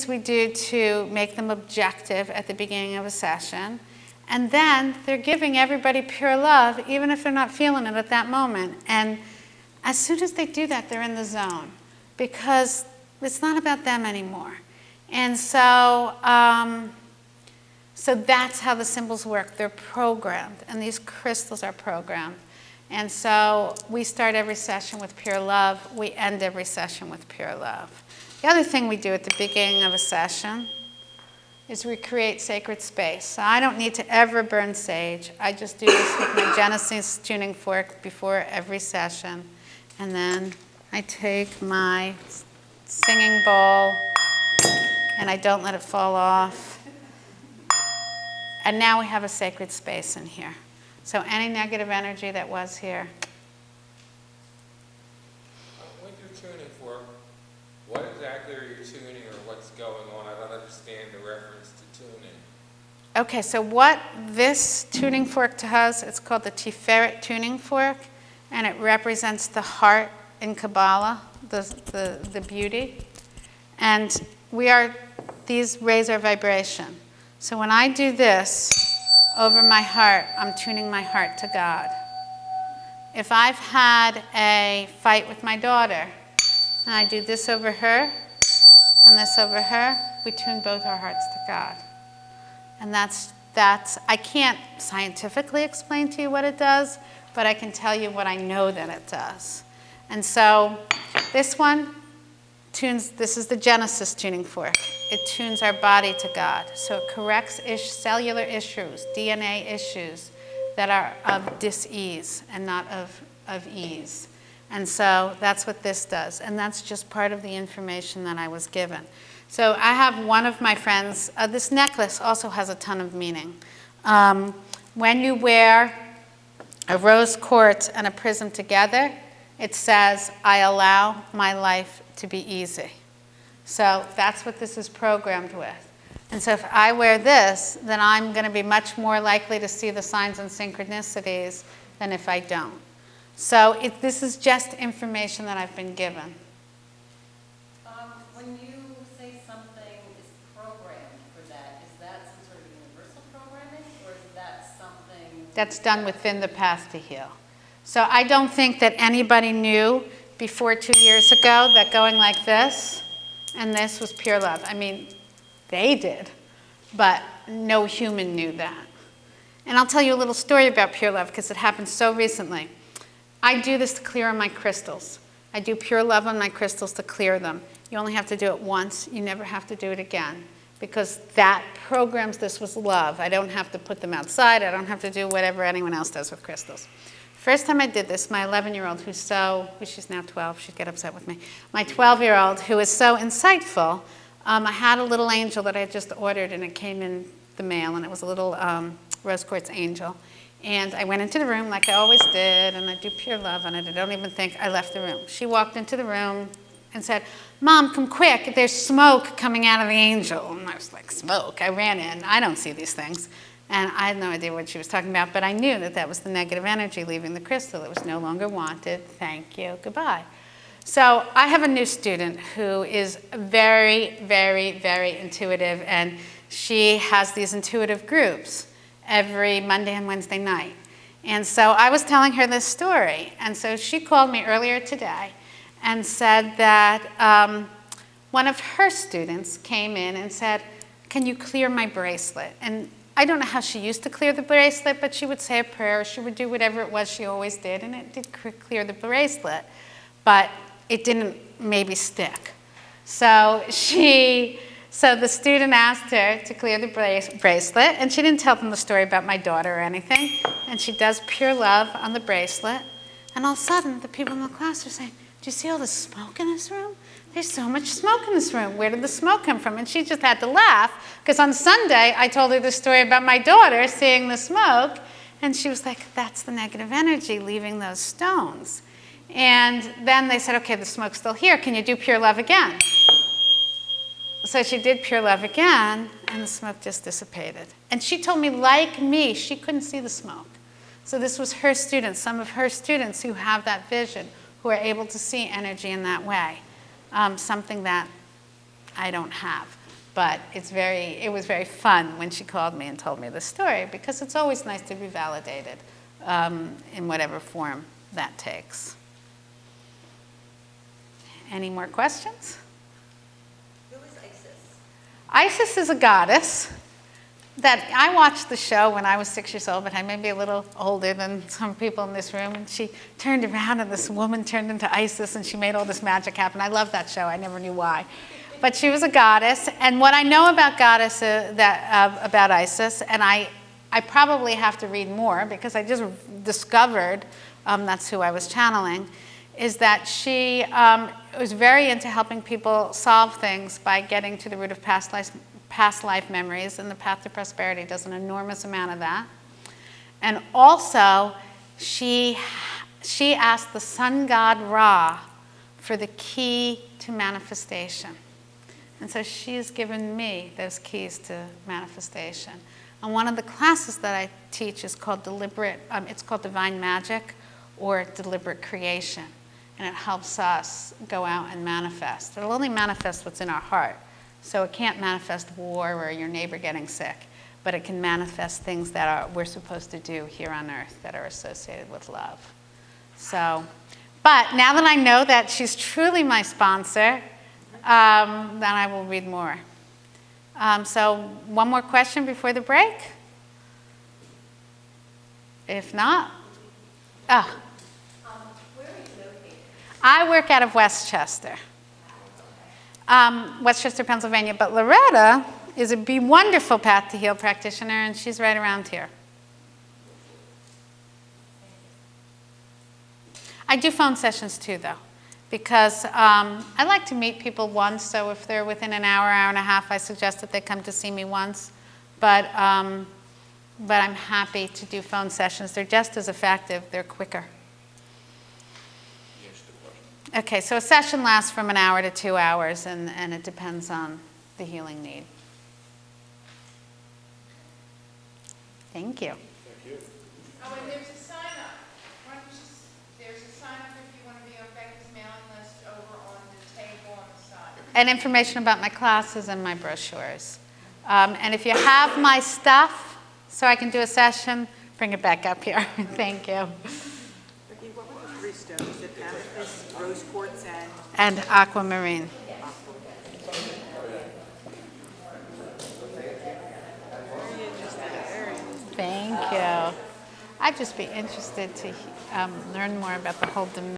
we do to make them objective at the beginning of a session. And then they're giving everybody pure love, even if they're not feeling it at that moment. And as soon as they do that, they're in the zone, because it's not about them anymore. And so, so that's how the symbols work. They're programmed, and these crystals are programmed. And so we start every session with pure love. We end every session with pure love. The other thing we do at the beginning of a session is we create sacred space. So I don't need to ever burn sage. I just do this with my Genesis tuning fork before every session. And then I take my singing bowl, and I don't let it fall off. And now we have a sacred space in here. So any negative energy that was here. With your tuning fork, what exactly are you tuning, or what's going on? I don't understand the reference to tuning. Okay, so what this tuning fork does, it's called the Tiferet tuning fork, and it represents the heart in Kabbalah, the beauty. And these raise our vibration. So when I do this over my heart, I'm tuning my heart to God. If I've had a fight with my daughter, and I do this over her and this over her, we tune both our hearts to God. And that's I can't scientifically explain to you what it does, but I can tell you what I know that it does. And so this one tunes, this is the Genesis tuning fork. It tunes our body to God. So it corrects cellular issues, DNA issues that are of dis-ease and not of ease. And so that's what this does. And that's just part of the information that I was given. So I have one of my friends, this necklace also has a ton of meaning. When you wear a rose quartz and a prism together, it says, I allow my life to be easy. So that's what this is programmed with. And so if I wear this, then I'm going to be much more likely to see the signs and synchronicities than if I don't. So this is just information that I've been given. When you say something is programmed for that, is that some sort of universal programming, or is that something that's done within the path to heal? So I don't think that anybody knew before 2 years ago that going like this and this was pure love. I mean, they did, but no human knew that. And I'll tell you a little story about pure love because it happened so recently. I do this to clear on my crystals. I do pure love on my crystals to clear them. You only have to do it once. You never have to do it again, because that programs this with love. I don't have to put them outside. I don't have to do whatever anyone else does with crystals. First time I did this, my 11-year-old, she's now 12, she'd get upset with me. My 12-year-old, who is so insightful, I had a little angel that I had just ordered, and it came in the mail, and it was a little rose quartz angel. And I went into the room like I always did, and I do pure love on it. I don't even think I left the room. She walked into the room and said, Mom, come quick, there's smoke coming out of the angel. And I was like, smoke? I ran in. I don't see these things. And I had no idea what she was talking about, but I knew that that was the negative energy leaving the crystal. It was no longer wanted. Thank you. Goodbye. So I have a new student who is very, very, very intuitive, and she has these intuitive groups every Monday and Wednesday night. And so I was telling her this story, and so she called me earlier today and said that one of her students came in and said, can you clear my bracelet? And I don't know how she used to clear the bracelet, but she would say a prayer, she would do whatever it was she always did, and it did clear the bracelet, but it didn't maybe stick. So the student asked her to clear the bracelet, and she didn't tell them the story about my daughter or anything, and she does pure love on the bracelet, and all of a sudden, the people in the class are saying, do you see all the smoke in this room? There's so much smoke in this room. Where did the smoke come from? And she just had to laugh, because on Sunday, I told her the story about my daughter seeing the smoke, and she was like, that's the negative energy leaving those stones. And then they said, okay, the smoke's still here. Can you do pure love again? So she did pure love again, and the smoke just dissipated. And she told me, like me, she couldn't see the smoke. So this was her students, some of her students who have that vision, who are able to see energy in that way, something that I don't have. But it was very fun when she called me and told me the story, because it's always nice to be validated in whatever form that takes. Any more questions? Who is Isis? Isis is a goddess that I watched the show when I was 6 years old, but I may be a little older than some people in this room. And she turned around and this woman turned into Isis and she made all this magic happen. I love that show. I never knew why. But she was a goddess. And what I know about about Isis, and I probably have to read more because I just discovered that's who I was channeling, is that she was very into helping people solve things by getting to the root of past life memories, and the Path to Prosperity does an enormous amount of that. And also, she asked the sun god Ra for the key to manifestation. And so she's given me those keys to manifestation. And one of the classes that I teach is called it's called Divine Magic or Deliberate Creation. And it helps us go out and manifest. It'll only manifest what's in our heart. So it can't manifest war or your neighbor getting sick, but it can manifest things that we're supposed to do here on earth that are associated with love. So, but now that I know that she's truly my sponsor, then I will read more. So one more question before the break? If not, Where are you located? I work out of Westchester. Westchester, Pennsylvania, but Loretta is a wonderful Path to Heal practitioner, and she's right around here. I do phone sessions too, though, because I like to meet people once, so if they're within an hour and a half, I suggest that they come to see me once, but I'm happy to do phone sessions. They're just as effective, they're quicker. Okay, so a session lasts from an hour to 2 hours, and it depends on the healing need. Thank you. Thank you. Oh, and there's a sign-up. There's a sign-up if you want to be on Becky's mailing list over on the table on the side. And information about my classes and my brochures. And if you have my stuff, so I can do a session, bring it back up here. Thank you. Becky, what were the 3 stones? The amethyst, rose quartz, And aquamarine. Thank you. I'd just be interested to learn more about the whole dimension.